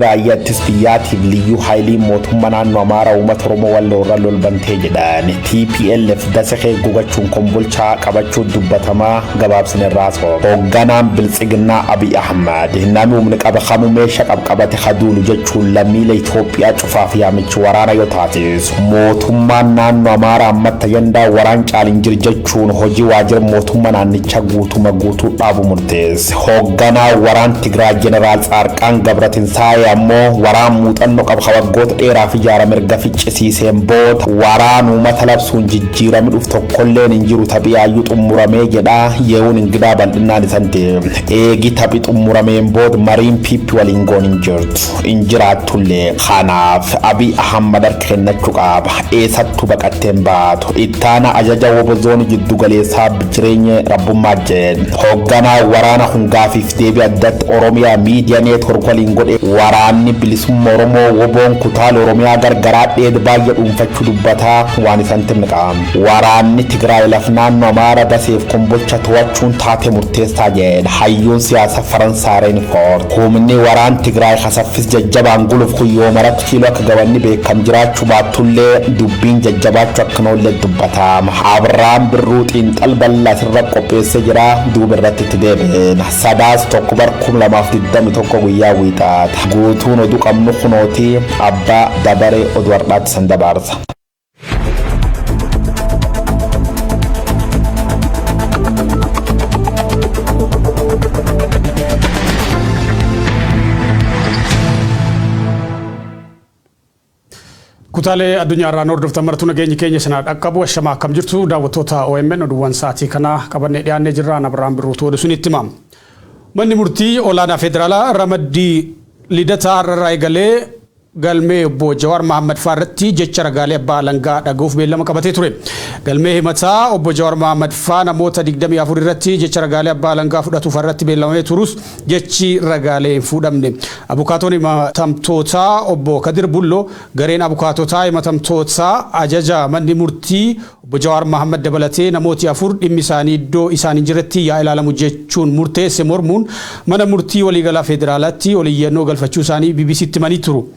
raayyaattis biyyaatiif liyyuu haayilii mootummaa naannoo Amaaraa uummata Oromoo walloorra lolbantee jedhan TPLF dasakee gugachuun kombolchaa qabachuun dubbatamaa gabaabsine raasoo hoogganaan biltsiginnaa Abiy Ahmad namni humni qaba kamuu meeshaa qabate haduulu jechuun lammiilee Itoophiyaa cufaaf yaamichi waraana yoo taates mootummaan naannoo Amaaraa ammatti ajandaa waraan caaliin jiru jechuun hojii waajjira mootummaa naannichaa guutuu dhaabu murteesse hoogganaa waraan Tigraay Jeneraal Tsaarqaan Gabratinsaay ammoo waraan muuxannoo qaba waggoota dheeraaf ijaarame erga ficcisiiseen booda waraan uummata labsuun jijjiirame dhufu tokkolleen hin jiru taphiyaayyuu xumuramee jedha yeewun ingidaa bal'inaan isan deeme eegi taphi xumurameen booda mariin piippi waliin goon hin jirtu hin jiraatullee kanaaf Abiy Ahmad harka kennachuu qaba eessattuu baqatteen baatu ittaana ajaja wobozoon jiddu galeessaa jireenya rabbummaa jedhe hoogganaa waraana hungaafiif deebii addatti Oromiyaa miidiyaa neetwork waliin godhe waraanni bilisummaa Oromoo woboon kutaal Oromiyaa gargaraa dheed baay'ee dhuunfachuu dubbataa waan isan timqaam waraanni Tigraay laf naannoo Amaaraa daseef kombolcha to'achuun taatee murteessaa jedhe hayyuun siyaasa Faransaareen foort humni waraan Tigraay kasaffis jajjabaan guluuf kuyyoo maratti kiiloo akka gabanni beekam jiraachuu baattullee dubbiin jajjabaachuu akka noollee dubbataam Abrahaam Birruu xiinxal bal'aa sirra qopheessee jira duuba irratti itti deebi'een sadaas tokko bar 2021 guyyaa wiixaata guutuun oduu qabnu kunooti abbaa dabaree oduu har'aatti san dabarsa. Kutaalee addunyaa irraa hordoftan martuu nageenyi keenya sana dhaqqabu ashamaa akkam jirtu daawwattoota OMN oduuwwan sa'aatii kana qabannee dhiyaannee jirra Abrahaam Birruutu oduu sunitti himama. Manni murtii olaanaa federaalaa ramaddii lidataa irraa eegalee galmee obbo Jawaar Mohaammed Faarratti jecha ragaalee abbaa alangaa dhaga'uuf beellama qabatee ture. Galmee himataa obbo Jawaar Mohaammed Faa namoota 24 irratti jecha ragaalee abbaa alangaa fudhatuuf irratti beellamamee turus jechi ragaalee hin fuudhamne. Abukaatoon himatamtootaa obbo Kadir Bulloo gareen abukaatotaa himatamtootaa ajaja manni murtii obbo Jawaar Mohaammed dabalatee namooti 4 dhimmi isaanii iddoo isaan hin jirretti yaa ilaalamu jechuun murteesse mormuun mana murtii waliigalaa federaalaatti oliyyannoo galfachuu isaanii BBCtti himanii turu.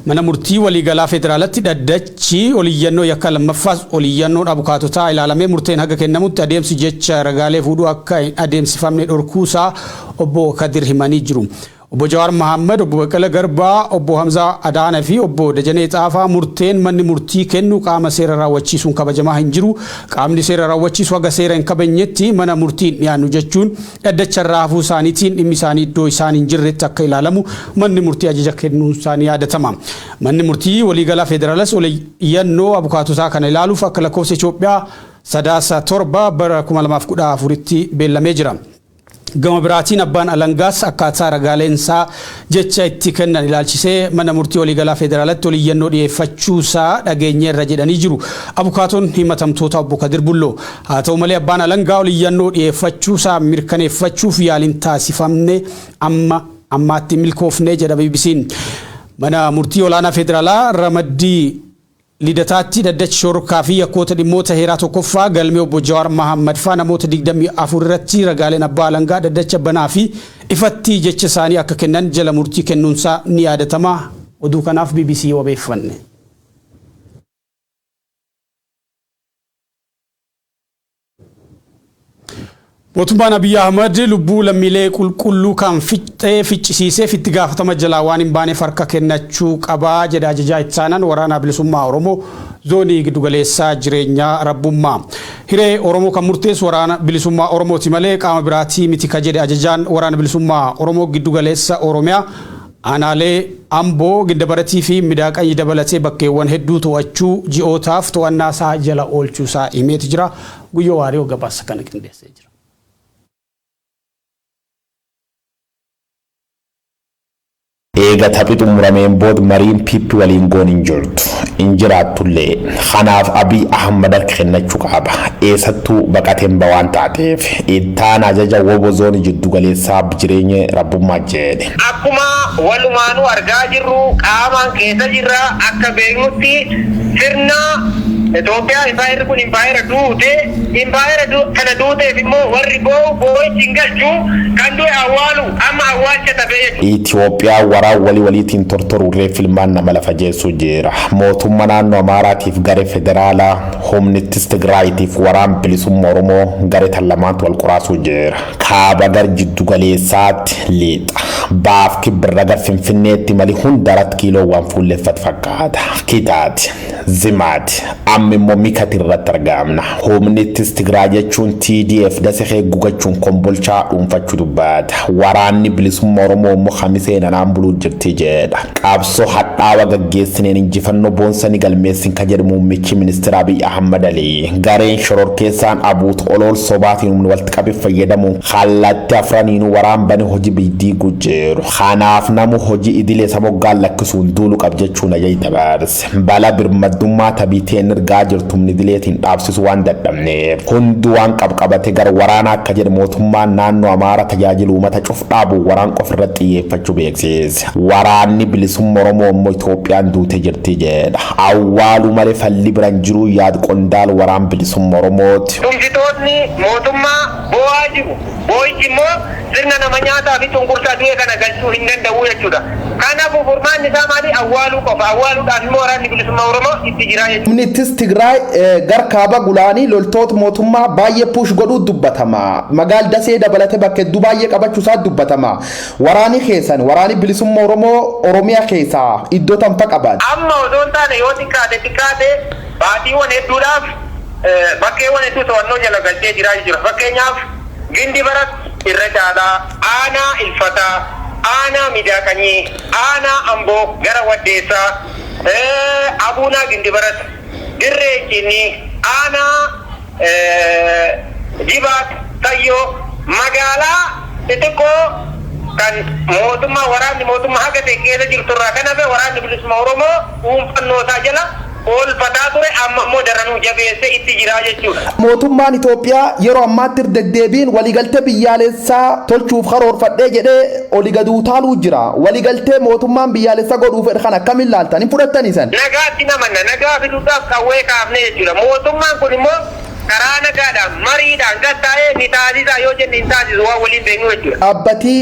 Mana murtii waliigalaa federaalatti dhaddachi oliyyannoo yakka lammaffaas oliyyannoon abukaatotaa ilaalamee murteen haga kennamutti adeemsi jecha ragaalee fuudhuu akka hin adeemsifamne dhorkuusaa obbo Kadir himanii jiru. Obbo Jawaar Mohaammed, obbo Baqqala Garbaa, obbo Hamzaa Adaanaa fi obbo Dajanee Xaafaa murteen manni murtii kennu qaama seera raawwachiisuun kabajamaa hin jiru. Qaamni seera raawwachiisu haga seera hin kabajnetti mana murtiin dhiyaannu jechuun dhaddacha irraa hafuu isaaniitiin dhimmi isaanii iddoo isaan hin jirretti akka ilaalamu manni murtii ajaja kennuun isaanii yaadatama. Manni murtii waliigalaa federaalas oliyyannoo abukaatotaa kana ilaaluuf akka lakkoofsa Itoophiyaa sadaasa 7 bara 2014tti beellamee jira. Gama biraatiin abbaan alangaas akkaataa ragaaleensaa jecha itti kennan ilaalchisee mana murtii waliigalaa federaalatti oliyyannoo dhiyeeffachuusaa dhageenyeerra jedhanii jiru. Abukaatoon himatamtoota obbo Kadir Bulloo haa ta'u malee abbaan alangaa oliyyannoo dhiyeeffachuusaa mirkaneeffachuuf yaaliin taasifamne ammaatti milkoofne jedha BBC'n. Mana murtii olaanaa federaalaa ramaddii lidataatti dhaddachi shororkaa fi yakkoota dhimmoota heeraa tokkoffaa galmee obbo Jawaar Mohaammed Faa namoota 24 irratti ragaaleen abbaa alangaa dhaddacha banaa fi ifatti jecha isaanii akka kennan jala murtii kennuunsaa ni yaadatama. Oduu kanaaf BBC wabeeffanne. Mootummaan Abiy Ahmad lubbuu lammiilee qulqulluu kan ficcisiisee itti gaafatama jalaa waan hin baaneef harka kennachuu qabaa jedha ajajaa ittaanaan waraana bilisummaa Oromoo zoonii giddugaleessaa jireenyaa rabbummaa. Hiree Oromoo kan murteessu waraana bilisummaa Oromooti malee qaama biraatii miti ka jedhe ajajaan waraana bilisummaa Oromoo giddugaleessa Oromiyaa aanaalee Amboo Gindabaratii fi Midaaqanyi dabalatee bakkeewwan hedduu to'achuu ji'ootaaf to'annaa isaa jala oolchuusaa himeeti jira. Guyyoo Waariyoo gabaasa kana qindeessee jira. Eega taphi xumurameen booda mariin piippi waliin goon hin jirtu hin jiraatullee kanaaf Abiy Ahmad harka kennachuu qaba eessattuu baqateen bawaan taateef ittaan ajaja wobozoon jiddu galeessaa jireenya rabbummaa jedhe. Akkuma walumaanuu argaa jirru qaamaan keessa jirra akka beeknutti sirna Itoophiyaa impaayera kun impaayera duute impaayera kana duuteef immoo warri boo'ichi hin galchuu kan du'e awwaalu amma awwaalcha tafee Itoophiyaa waraa waliitiin tortorurree filmaan nama lafa jeessu jira. Mootummaa naannoo Amaaraatiif garee federaalaa humnittis Tigraayitiif waraan bilisummaa Oromoo garee tan lamaantu wal qoraasuu jira. Kaaba gar jiddu galeessaatti liixa. Baaf kibbirra gar Finfinneetti mali hundaratti kiiloowwan fuulleffat fakkaata. Kitaati, zimaati, amma immoo mikati irratti argamna. Humnittis Tigraay jechuun TDF dasee gugachuun kombolchaa dhuunfachuu dubbata. Waraanni bilisummaa Oromoo immoo khamisee nanaan buluu jirti jedha. Qabsoo hadhaawa gaggeessineen injifannoo boonsanii galmeessin ka jedhu muummichi ministeera Abiy Ahmad Ali. Gareen shororkeessaan Abuut Olool sobaatiin humni walitti qabe fayyadamuun hallatti afraniinuu waraan bane hojii biddii gujeeru. Kanaaf namu hojii idilee samoggaan lakkisuun duulu qab jechuun ajay dabarse. Bala birmaddummaa tabiiteen ergaa jirtumni idileetiin dhaabsisu waan dadhabneef hundi waan qabqabate gar waraana akka jedhe mootummaan naannoo Amaara tajaajilu uummata cuf dhaabu waraan qof irratti xiyyeeffachuu beeksise. Waraanni bilisummaa Oromoo immoo Itoophiyaan duute jirti jedha. Awwaalu malee falli biran jiru yaad qondaal waraan bilisummaa Oromooti. Tumsitoonni mootummaa bo'aa jiru. Boo'ichi immoo sirna nama nyaataa fi cunqursaa du'e kana galchuu hin danda'u jechuudha. Kanaafuu furmaanni isaa maali? Awwaaluu qofa. Awwaaluudhaaf immoo waraanni bilisummaa Oromoo itti jira jechuudha. Humnittis Tigraay gar kaaba gulaanii loltoota mootummaa baay'ee puush godhuu dubbatama. Magaal dasee dabalatee bakka hedduu baay'ee qabachuusaa dubbatama. Waraani keessan waraani bilisummaa Oromoo Oromiyaa keessaa iddoo tanfa qaban. Amma osoo hin taane yoo xiqqaate baatiiwwan hedduudhaaf bakkeewwan hedduu to'annoo jala galchee jira jechuudha. Fakkeenyaaf Gindi Barat irra caalaa, Aanaa Ilfataa, Aanaa Midaaqanyii, Aanaa Amboo gara Waddeessaa, Abuunaa Gindi Barat, Dirree Cinnii, Aanaa Jibaat, Tayyoo, magaalaa xixiqqoo kan mootummaa waraanni mootummaa haga ta'e keessa jirturraa kan hafe waraanni bilisummaa Oromoo dhuunfannoosaa jala oolfataa ture amma immoo daranuu jabeessee itti jira jechuudha. Mootummaan Itoophiyaa yeroo ammaatti deddeebiin waliigaltee biyyaalessaa tolchuuf karoorfadhee jedhee olii gaduu taaluu jira. Waliigaltee mootummaan biyyaalessaa godhuuf kan akkamiin laaltan hin fudhattanii san? Nagaatti namanna nagaa fiduudhaaf qawwee kaafne jechuudha. Mootummaan kun immoo karaa nagaadhaan mariidhaan gattaa'ee ni taasisaa yoo jenne hin taasisu waan waliin beeknu jechuudha. Dhaabbatii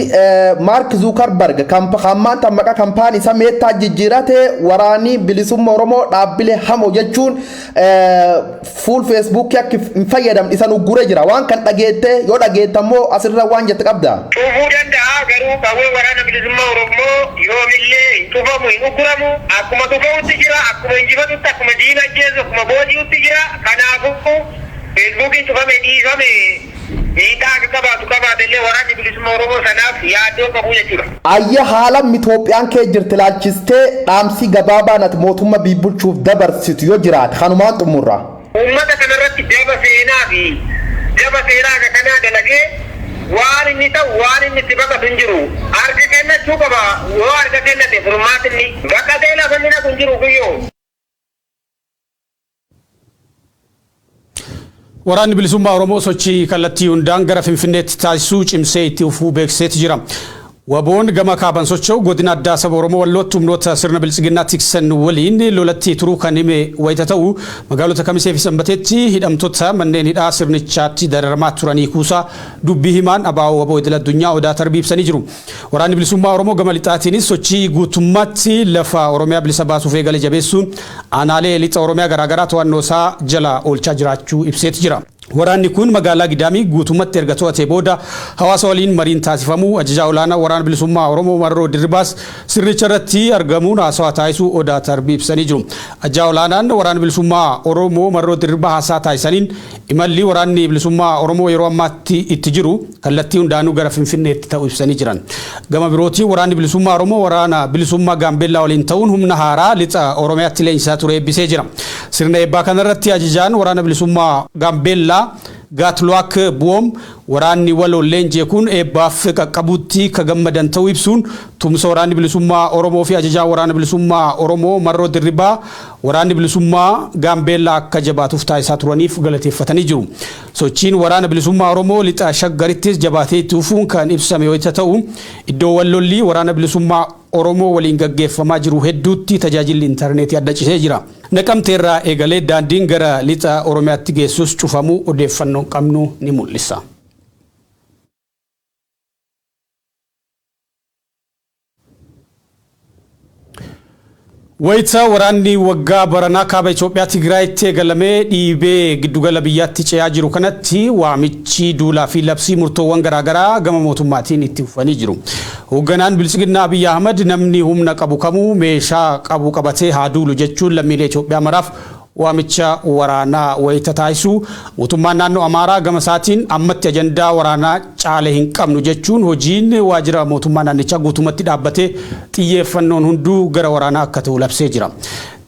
Maark Zuukarberg hammaan tammaqa kampaanii isa meettaa jijjiirate waraanii bilisummaa Oromoo dhaabbilee hamoo jechuun fuul feesbuukii akka hin fayyadamne isa nugguree jira. Waan kan dhageette yoo dhageettammoo asirra waan jette qabda. Cuufuu danda'a garuu qawwee waraana bilisummaa Oromoo yoomillee hin tufamu hin ugguramu akkuma tufamutti jira akkuma injifatutti akkuma diina ajjeesu akkuma booji'utti jira kanaafuu Facebookiin cufame dhiifame miidhaa akka qabaatu qabaatellee waraanni bilisummaa Oromoo sanaaf yaaddoo qabu jechuudha. Ayya haala Itoophiyaan kee jirti laalchistee dhaamsi gabaabaan ati mootummaa bulchuuf dabarsitu yoo jiraate kanumaan xumurra. Uummata kanarratti daba seenaa akka kanaa dalagee waan inni ta'u waan inni itti baqatu hin jiru. Harka kennachuu qaba yoo harka kennate furmaatinni baqatee lafa inni naqu hin jiru kuyyoo. Waraanni bilisummaa Oromoo sochii kallattii hundaan gara Finfinneetti taasisuu cimsee itti fufuu beeksiseeti jira. Waboon gama kaaban socho'u godina addaa saba Oromoo Wallootti humnoota sirna bilisiginnaa tiksan waliin lolatti turuu kan hime wayita ta'u magaalota Kamisee fi Sanbateetti hidhamtoota manneen hidhaa sirnichaatti dararamaa turanii kuusaa dubbii himaan abaa'oo waboo idil addunyaa odaa tarbii ibsanii jiru. Waraanni bilisummaa Oromoo gama lixaatiinis sochii guutummaatti lafa Oromiyaa bilisa baasuuf eegale jabeessuun aanaalee lixa Oromiyaa garaagaraa to'annoo isaa jala oolchaa jiraachuu ibseeti jira. Waraanni kun magaalaa Gidaamii guutummaatti erga to'atee booda hawaasa waliin mariin taasifamuu ajajaa olaanaa waraana bilisummaa Oromoo Marroo Dirribaas sirnicha irratti argamuun haasawaa taasisuu odaa tarbii ibsanii jiru. Ajajaa olaanaan waraana bilisummaa Oromoo Marroo Dirribaa haasaa taasisaniin imalli waraanni bilisummaa Oromoo yeroo ammaatti itti jiru kallattii hundaanuu gara Finfinneetti ta'uu ibsanii jiran. Gama birootiin waraanni bilisummaa Oromoo waraana bilisummaa Gaambeellaa waliin ta'uun humna haaraa lixa Oromiyaatti leenjisaa ture eebbisee jira. Sirna eebbaa kanarratti ajajaan waraana bilisummaa Gaambeellaa Gaatluwaak Bu'oom waraanni waloon leenjii kun eebbaaf qaqqabutti ka gammadan ta'uu ibsuun tumsa waraanni bilisummaa Oromoo fi ajajaa waraana bilisummaa Oromoo Marroo Dirribaa waraanni bilisummaa Gaambeellaa akka jabaatuuf taasisaa turaniif galateeffatanii jiru. Sochiin waraana bilisummaa Oromoo lixa shaggarittis jabaatee itti fufuun kan ibsame yoo ta'u iddoowwan lolli waraana bilisummaa Oromoo waliin gaggeeffamaa jiru hedduutti tajaajilli intarneetii adda citee jira. Naqamteerraa eegalee daandiin gara lixa Oromiyaatti geessus cufamuu odeeffannoo qabnu ni mul'isa. Wayita waraanni waggaa baranaa kaaba Itoophiyaa Tigraayitti eegalamee dhiibee giddugala biyyaatti ce'aa jiru kanatti waamichi duulaa fi labsii murtoowwan garaagaraa gama mootummaatiin itti fufanii jiru. Hoogganaan Bilisiginnaa Abiyyi Ahmad namni humna qabu kamuu meeshaa qabu qabatee haa duulu jechuun lammiilee Itoophiyaa maraaf waamicha waraanaa wayita taasisu mootummaan naannoo Amaaraa gama isaatiin ammatti ajandaa waraanaa caale hin qabnu jechuun hojiin waajjira mootummaa naannichaa guutumatti dhaabbatee xiyyeeffannoon hunduu gara waraanaa akka ta'u labsee jira.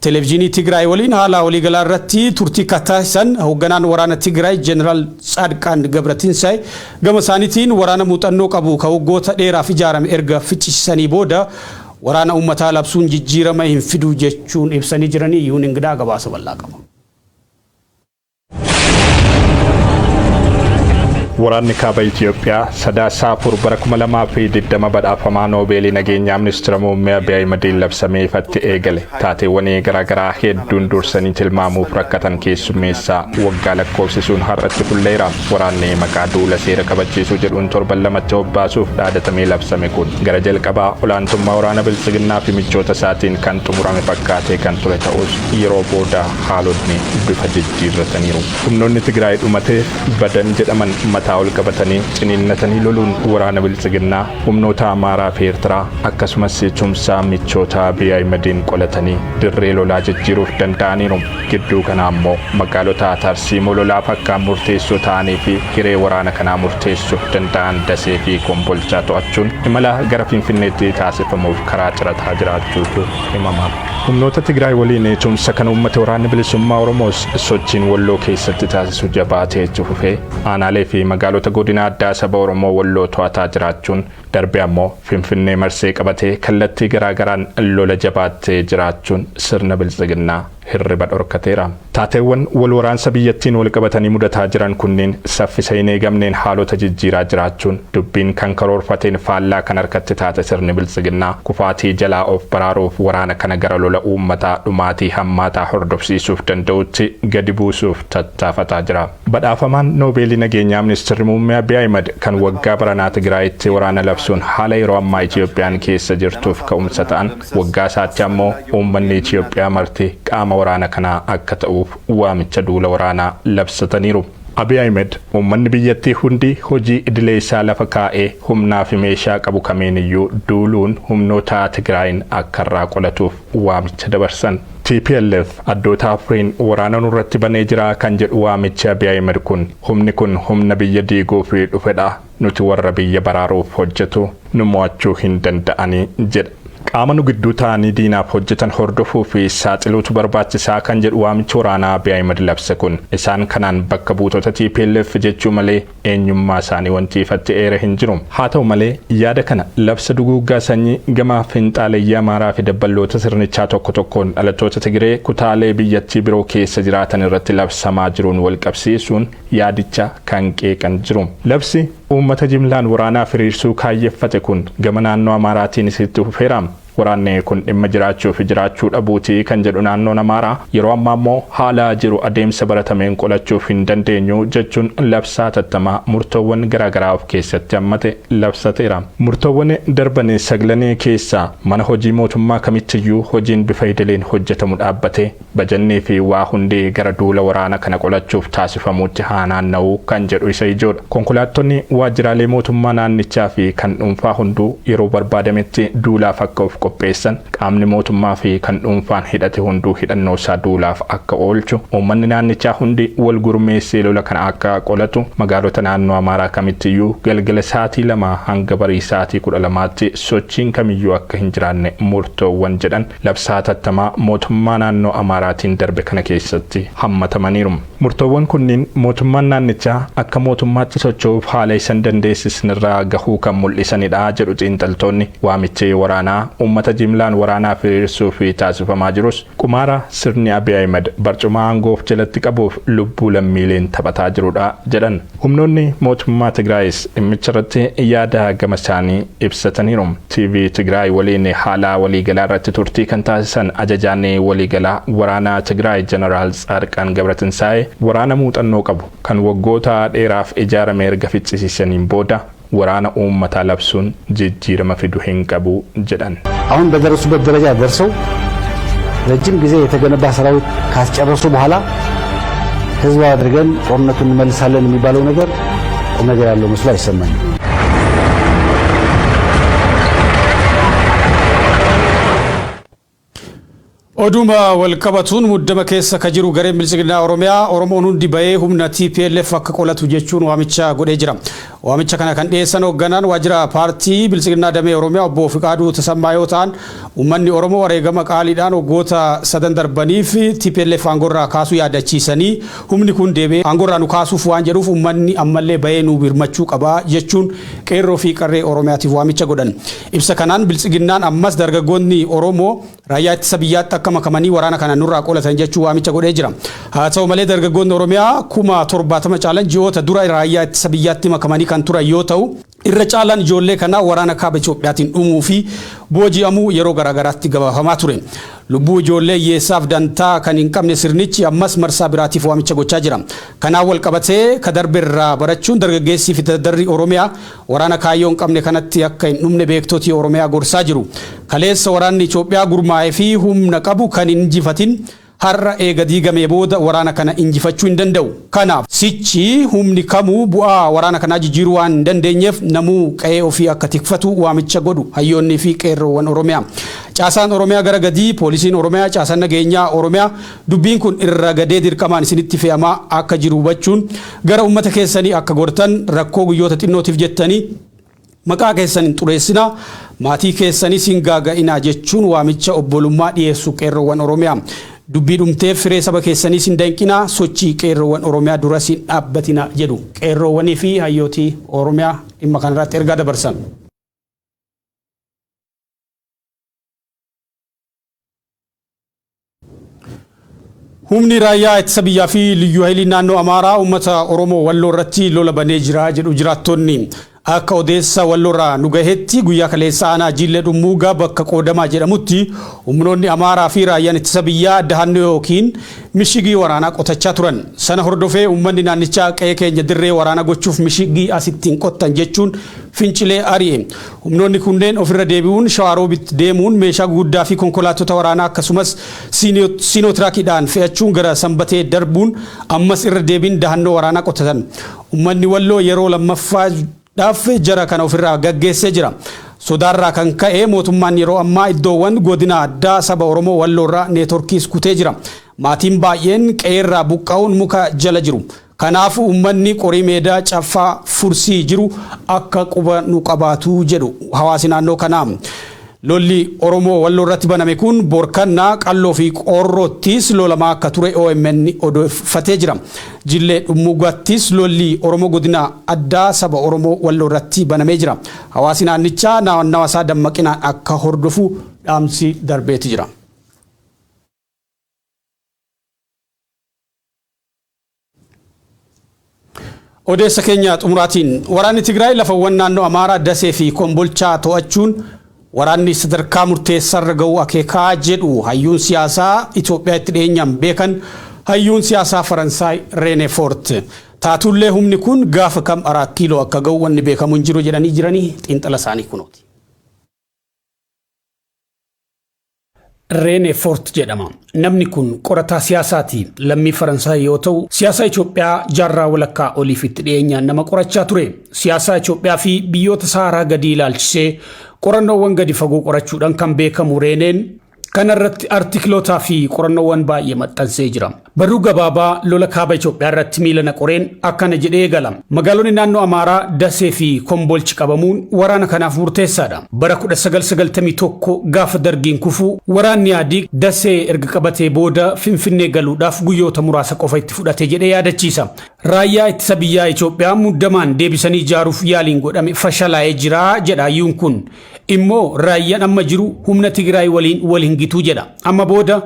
Televiziyoonii Tigraay waliin haala waliigalaa irratti turtii taasisan hoogganaan waraana Tigraay Jeneraal Tsaadqaan Gabratinsaay gama isaaniitiin waraana muuxannoo qabu ka waggoota dheeraaf ijaarame erga ficcisanii booda waraana uummataa labsuun jijjiirama hin fidu jechuun ibsanii jiranii yuun ingidaa gabaasa bal'aa qaba. Waraanni kaaba Itoophiyaa Sadaasaa Afur bara 2020 badhaafamaa Noobeelii nageenyaa ministeera muummee Abiyyi Ahmediin labsamee ifatti eegale. Taateewwan garaagaraa hedduun dursanii tilmaamuuf rakkatan keessummeessaa waggaa lakkoofsisuun har'atti fulleera. Waraanni maqaa duula seera kabachiisuu jedhuun torban lamatti hobbaasuuf dhaadatamee labsame kun gara jalqabaa olaantummaa waraana Bilisiginnaa fi michoota isaatiin kan xumurame fakkaatee kan ture ta'us yeroo booda haalonni bifa jijjiirrataniiru. Humnoonni Tigraay dhumatee badan jedhaman mataa ol qabatanii ciniinnatanii loluun waraana Bilisiginnaa humnoota Amaaraa fi Eertiraa akkasumas tumsaa michoota Abiyyi Ahmediin qolatanii dirree lolaa jijjiiruuf danda'aniiru. Gidduu kana ammoo magaalota Tarsiimoo lolaaf akka murteessoo ta'anii fi hiree waraana kanaa murteessuuf danda'an Dasee fi Kombolchaa to'achuun imala gara Finfinneetti taasifamuuf karaa cirataa jiraachuutu himama. Humnoota Tigraay waliin tumsa kan uummata waraanni bilisummaa Oromoos sochiin Walloo keessatti taasisu jabaatee itti fufee aanaalee fi magaalota godina addaa saba Oromoo Walloo to'ataa jiraachuun darbe ammoo Finfinnee marsee qabatee kallattii garaagaraan lola jabaattee jiraachuun sirna Bilisiginnaa hirriba dhorkateera. Taateewwan wal waraansa biyyattiin wal qabatanii mudataa jiran kunneen saffisa hin eegamneen haalota jijjiiraa jiraachuun dubbiin kan karoorfateen faallaa kan harkatti taate sirni Bilisiginnaa kufaatii jalaa of baraaruuf waraana kana gara lola uummataa dhumaatii hammaataa hordofsiisuuf danda'utti gadi buusuuf tattaafataa jira. Badhaafamaan Noobeelii nageenyaa ministeerri muummee Abiyyi Ahmed kan waggaa baranaa Tigraayitti waraana labsuun haala yeroo ammaa Itoophiyaan keessa jirtuuf ka'umsa ta'an waggaa isaatti ammoo uummanni Itoophiyaa marti qaama waraana kanaa akka ta'uuf waamicha duula waraanaa labsataniiru. Abiyyi Ahmed uummanni biyyattii hundi hojii idilee isaa lafa kaa'ee humnaa fi meeshaa qabu kamiiniyyuu duuluun humnoota Tigraayin akka irraa qolatuuf waamicha dabarsan. TPLF addoota Afuriin waraana nurratti banee jira kan jedhu waamicha Abiyyi Ahmed kun humna biyya diiguuf dhufedha. Nuti warra biyya baraaruuf hojjetu nu mo'achuu hin danda'anii jedha. Qaama nu gidduu ta'anii diinaaf hojjetan hordofuu fi saaxiluutu barbaachisaa kan jedhu waamicha waraanaa Abiyyi Ahmed labse kun isaan kanaan bakka buutota TPLF jechuu malee eenyummaa isaanii wanti ifatti eere hin jiru. Haa ta'u malee yaada kana labsa duguuggaa sanyii gama finxaaleeyyii Amaaraa fi dabballoota sirnichaa tokko tokkoon dhalattoota Tigree kutaalee biyyattii biroo keessa jiraatan irratti labsamaa jiruun wal qabsiisuun yaadicha kan qeeqan jiru. Labsi uummata jimlaan waraanaa firiirsuu kaayyeffate kun gama naannoo Amaaraatiin isitti fufeera. Waraanni kun dhimma jiraachuu fi jiraachuu dhabuutii kan jedhu naannoon Amaaraa yeroo ammaa ammoo haala jiru adeemsa baratameen qolachuuf hin dandeenyu jechuun labsaa tattamaa murtoowwan garaagaraa of keessatti hammate labsateera. Murtoowwan darban saglanii keessaa mana hojii mootummaa kamittiyyuu hojiin bifa idileen hojjetamu dhaabbatee bajannii fi waa hundee gara duula waraana kana qolachuuf taasifamuutti haa naanna'uu kan jedhu isa ijoodha. Konkolaattonni waajjiraalee mootummaa naannichaa fi kan dhuunfaa hunduu yeroo barbaadametti duulaaf akka of qopheessan qaamni mootummaa fi kan dhuunfaan hidhate hunduu hidhannoo isaa duulaaf akka oolchu uummanni naannichaa hundi wal gurmeessee lola kana akka qolatu magaalota naannoo Amaaraa kamittiyyuu galgala sa'aatii 2 hanga barii sa'aatii 12tti sochiin kamiyyuu akka hin jiraanne murtoowwan jedhan labsaa hatattamaa mootummaa naannoo Amaaraatiin darbe kana keessatti hammatamaniiru. Murtoowwan kunniin mootummaan naannichaa akka mootummaatti socho'uuf haala isan dandeessisnirraa gahuu kan mul'isanidha jedhu xiinxaltoonni. Waamichi waraanaa uummata jimlaan waraanaaf hiriirsuuf taasifamaa jirus qumaara sirni Abiy Ahmed barcuma aangoof jalatti qabuuf lubbuu lammiileen taphataa jirudha jedhan. Humnoonni mootummaa Tigraayis dhimmicha irratti yaada gama isaanii ibsataniiru. TV Tigraay waliin haala waliigalaa irratti turtii kan taasisan ajajaan waliigalaa waraanaa Tigraay Jeneraal Tsaarqaan Gabratinsaa'ee waraana muuxannoo qabu kan waggoota dheeraaf ijaarame erga ficcisiisaniin booda waraana uummataa labsuun jijjiirama fidu hin qabu jedhan. አሁን በደረሱበት ደረጃ ደርሰው ረጅም ጊዜ የተገነባ ሰራዊት ካስጨረሱ በኋላ ህዝብ አድርገን ጦርነቱን እንመልሳለን የሚባለው ነገር ቁም ነገር ያለው መስሎ አይሰማኝም። Oduma walqabatuun muddama keessa ka jiru gareen bilisiginaa Oromiyaa Oromoon hundi bahee humna TPLF akka qolatu jechuun waamicha godhee jira. Waamicha kana kan dhiyeessan hoogganaan waajjira paartii bilisiginaa damee Oromiyaa obbo Fiqaaduu Tasammaa yoo ta'an uummanni Oromoo wareegama qaaliidhaan waggoota 3 darbaniif TPLF aangorraa kaasuu yaadachiisanii humni kun deebi'ee aangorraa nu kaasuuf waan jedhuuf uummanni ammallee bahee nu birmachuu qaba jechuun qeerroo fi qarree Oromiyaatiif waamicha godhan. Ibsa kanaan bilisiginaan ammas dargaggoonni Oromoo raayyaa ittisa biyyaatti akka makamanii waraana kana nurraa qolatan jechuu waamicha godhee jira. Haa ta'u malee dargaggoonni Oromiyaa 70 caalan ji'oota dura raayyaa ittisa biyyaatti makamanii kan turan yoo ta'u irra caalaan ijoollee kana waraana kaaba Itoophiyaatiin dhumuu fi booji'amuu yeroo garaagaraatti gabaafamaa ture. Lubbuu ijoollee hiyyeessaaf dantaa kan hin qabne sirnichi ammas marsaa biraatiif waamicha gochaa jira. Kanaaf wal qabatee ka darbeerraa barachuun dargaggeessii fi dardarri Oromiyaa waraana kaayyoo hin qabne kanatti akka hin dhumne beektotii Oromiyaa gorsaa jiru. Kaleessa waraanni Itoophiyaa gurmaa'ee fi humna qabu kan hin injifatin har'a eega diigamee booda waraana kana injifachuu hin danda'u. Kanaaf sichi humni kamuu bu'aa waraana kanaa jijjiiruu waan hin dandeenyeef namuu qe'ee ofii akka tikfatu waamicha godhu hayyoonnii fi qeerroowwan Oromiyaa. Caasaan Oromiyaa gara gadii poolisiin Oromiyaa caasaan nageenyaa Oromiyaa dubbiin kun irra gadee dirqamaan isinitti fe'amaa akka jiru hubachuun gara uummata keessanii akka gortan rakkoo guyyoota xinnootiif jettanii maqaa keessan hin xureessinaa maatii keessanii sin gaaga'inaa jechuun waamicha obbolummaa dhiyeessu qeerroowwan Oromiyaa. Dubbii dhumteef firee saba keessanii sin danqinaa sochii qeerroowwan Oromiyaa dura sin dhaabbatina jedhu qeerroowwanii fi hayyootii Oromiyaa dhimma kanarratti ergaa dabarsan. Humni raayyaa ittisa biyyaa fi liyyuu haayilii naannoo Amaaraa uummata Oromoo Walloo irratti lola banee jira jedhu jiraattonni. Akka odeessa Walloorraa nu gaheetti guyyaa kaleessa aanaa Jillee Dhummuugaa bakka qoodamaa jedhamutti humnoonni Amaaraa fi raayyaan ittisa biyyaa dahannoo yookiin mishigii waraanaa qotachaa turan. Sana hordofee uummanni naannichaa qe'ee keenya dirree waraanaa gochuuf mishigii asittiin qottan jechuun fincilee ari'e. Humnoonni kunneen ofirra deebi'uun Shawaroobitti deemuun meeshaa guddaa fi konkolaattota waraanaa akkasumas siinotiraakiidhaan fe'achuun gara Sanbatee darbuun ammas irra deebiin dahannoo waraanaa qotatan. Uummanni Walloo yeroo lammaffaa dhaaf jara kana ofirraa gaggeessee jira. Sodaarraa kan ka'e mootummaan yeroo ammaa iddoowwan godina addaa saba Oromoo Walloorraa neetworkiis kutee jira. Maatiin baay'een qe'eerraa buqqa'uun muka jala jiru. Kanaaf uummanni qorii meedaa caffaa fursii jiru akka quba nu qabaatu jedhu hawaasi naannoo kanaa. Lolli Oromoo Walloo irratti baname kun borkannaa qalloo fi qorroottis lolamaa akka ture OMN odeeffatee jira. Jillee Dhummuugaattis lolli Oromoo godina addaa saba Oromoo Walloo irratti banamee jira. Hawaasi naannichaa naannawa isaa dammaqinaan akka hordofu dhaamsi darbeeti jira. Odeessa keenya xumuraatiin waraanni Tigraay lafawwan naannoo Amaaraa Dasee fi Kombolchaa to'achuun waraanni sadarkaa murteessaarra ga'uu akeekaa jedhu hayyuun siyaasaa Itoophiyaa itti dhiyeenyaan beekan hayyuun siyaasaa Faransaay René Fort. Taatullee humni kun gaafa kam 4 kiiloo akka ga'u wanni beekamu hin jiru jedhanii jiranii xiinxala isaanii kunooti. René Fort jedhama. Namni kun qorataa siyaasaati. Lammii Faransaay yoo ta'u, siyaasa Itoophiyaa jaarraa walakkaa oliif itti dhiyeenyaan nama qorachaa ture. Siyaasa Itoophiyaa fi biyyoota Saaraa gadi ilaalchisee qorannoowwan gadi fagoo qorachuudhaan kan beekamu Reneen kanarratti artikilootaa fi qorannoowwan baay'ee maxxansee jira. Barruu gabaabaa lola kaaba Itoophiyaa irratti miila naqoreen akkana jedhee eegala. Magaalonni naannoo Amaaraa Dasee fi Kombolchi qabamuun waraana kanaaf murteessaadha. Bara 1991 gaafa dargiin kufuu waraanni Ihaadig Dasee erga qabatee booda Finfinnee galuudhaaf guyyoota muraasa qofa itti fudhate jedhee yaadachiisa. Raayyaa ittisa biyyaa Itoophiyaa muddamaan deebisanii ijaaruuf yaaliin godhame fashalaa'ee jira jedha hayyuun kun. Immoo raayyaan amma jiru humna Tigraay waliin wal hingituu jedha. Amma booda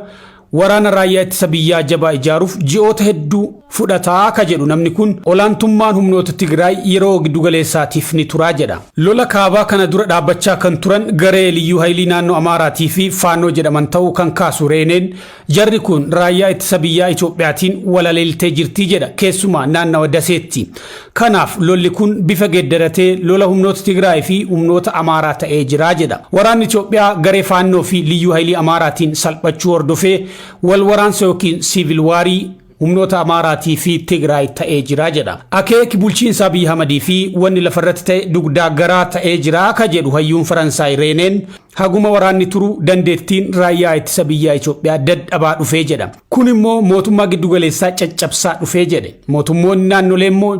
waraana raayyaa ittisa biyyaa jabaa ijaaruuf ji'oota hedduu fudhataa ka jedhu namni kun olaantummaan humnoota Tigraay yeroo giddugaleessaatiif ni turaa jedha. Lola kaabaa kana dura dhaabbachaa kan turan garee liyyuu haayilii naannoo Amaaraatii fi Faannoo jedhaman ta'uu kan kaasu Reeneen jarri kun raayyaa ittisa biyyaa Itoophiyaatiin walaleeltee jirtii jedha keessumaa naannawa Daseetti. Kanaaf lolli kun bifa geeddaratee lola humnoota Tigraay fi humnoota Amaaraa ta'ee jira jedha. Waraanni Itoophiyaa garee Faannoo fi liyyuu haayilii Amaaraatiin salphachuu hordofee wal waraansa yookiin siivil waarii humnoota Amaaraatii fi Tigraay ta'ee jira jedha. Akeeki bulchiinsa Abiy Ahmadii fi wanni lafarratti ta'e dugdaa garaa ta'ee jira ka jedhu hayyuun Faransaay Reeneen haguma waraanni turu dandeettiin raayyaa ittisa biyyaa Itoophiyaa dadhabaa dhufee jedha. Kun immoo mootummaa giddugaleessaa caccabsaa dhufee jedhe. Mootummoonni naannolee immoo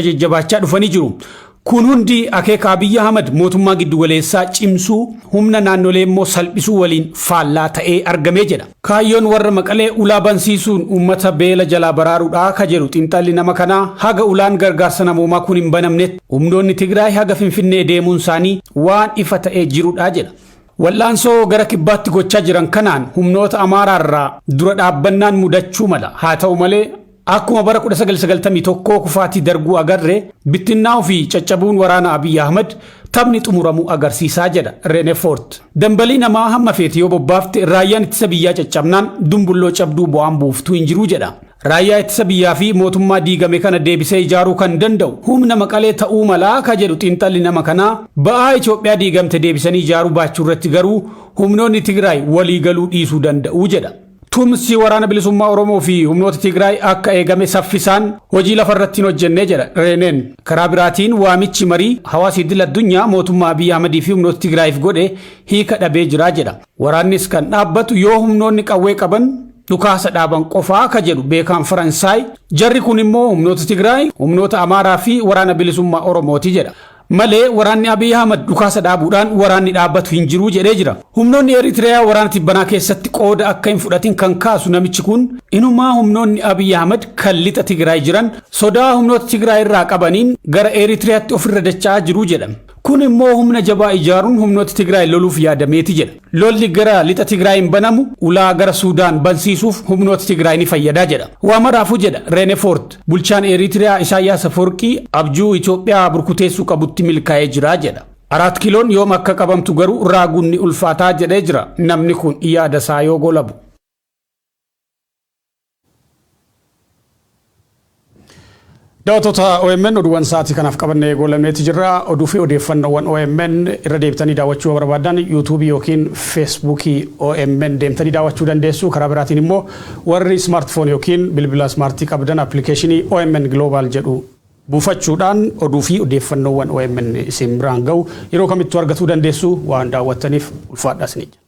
jajjabaachaa dhufanii jiru. Kun hundi akeeka Abiy Ahmad mootummaa giddugaleessaa cimsuu humna naannolee immoo salphisuu waliin faallaa ta'ee argamee jedha. Kaayyoon warra Maqalee ulaa bansiisuun uummata beela jalaa baraaruudhaa ka jedhu xiinxalli nama kanaa haga ulaan gargaarsa namoomaa kun hin banamnetti humnoonni Tigraay haga Finfinnee deemuun isaanii waan ifa ta'ee jirudha jedha. Wal'aansoo gara kibbaatti gochaa jiran kanaan humnoota Amaaraarraa dura dhaabbannaan mudachuu mala. Haa ta'u malee akkuma bara 1991 kufaatii darguu agarre bittinnaa'uu fi caccabuun waraana Abiy Ahmad taphni xumuramuu agarsiisaa jedha René Fort. Dambalii namaa hamma feeti yoo bobbaafte raayyaan ittisa biyyaa caccabnaan dumbulloo cabduu bu'aan buuftuu hin jiru jedha. Raayyaa ittisa biyyaa fi mootummaa diigame kana deebisee ijaaruu kan danda'u humna Maqalee ta'uu malaa ka jedhu xiinxalli nama kanaa ba'aa Itoophiyaa diigamte deebisanii ijaaruu baachuu irratti garuu humnoonni Tigraay walii galuu dhiisuu danda'u jedha. Tumsi waraana bilisummaa Oromoo fi humnoota Tigraay akka eegame saffisaan hojii lafarratti hin hojjenne jedha Reeneen. Karaa biraatiin waamichi marii hawaasa idil addunyaa mootummaa Abiy Ahmadii fi humnoota Tigraayiif godhe hiika dhabee jira jedha. Waraannis kan dhaabbatu yoo humnoonni qawwee qaban dhukaasa dhaaban qofaa ka jedhu beekaan Faransaay. Jarri kun immoo humnoota Tigraay, humnoota Amaaraa fi waraana bilisummaa Oromooti jedha. Malee waraanni Abiy Ahmad dhukaasa dhaabuudhaan waraanni dhaabbatu hin jiru jedhee jira. Humnoonni Eritreyaa waraana tibbanaa keessatti qooda akka hin fudhatin kan kaasu namichi kun inumaa humnoonni Abiy Ahmad kan lixa Tigraay jiran sodaa humnoota Tigraay irraa qabaniin gara Eritreyaatti ofirra dacha'aa jiru jedha. Kun immoo humna jabaa ijaaruun humnoota Tigraay loluuf yaadameeti jedha. Lolli gara lixa Tigraayin banamu ulaa gara Suudaan bansiisuuf humnoota Tigraay ni fayyadaa jedha. Waamaraafuu jedha René Fort bulchaan Eritreyaa Isaayyaas Afwerqii abjuu Itoophiyaa burkuteessuu qabutti milkaa'ee jira jedha. 4 kiloon yoom akka qabamtu garuu raaguun ni ulfaataa jedhee jira namni kun yaada isaa yoo golabu. Daawwattoota OMN oduuwwan sa'aatii kanaaf qabannee goolabneeti jirra. Oduu fi odeeffannoowwan OMN irra deebitanii daawwachuu barbaadan YouTube yookiin Facebook OMN deemtanii daawwachuu dandeessu. Karaa biraatiin immoo warri smartphone yookiin bilbila smartii qabdan applicationii OMN Global jedhu buufachuudhaan oduu fi odeeffannoowwan OMN isin biraan ga'u yeroo kamittuu argachuu dandeessu waan daawwattaniif ulfaadhaa isiniif.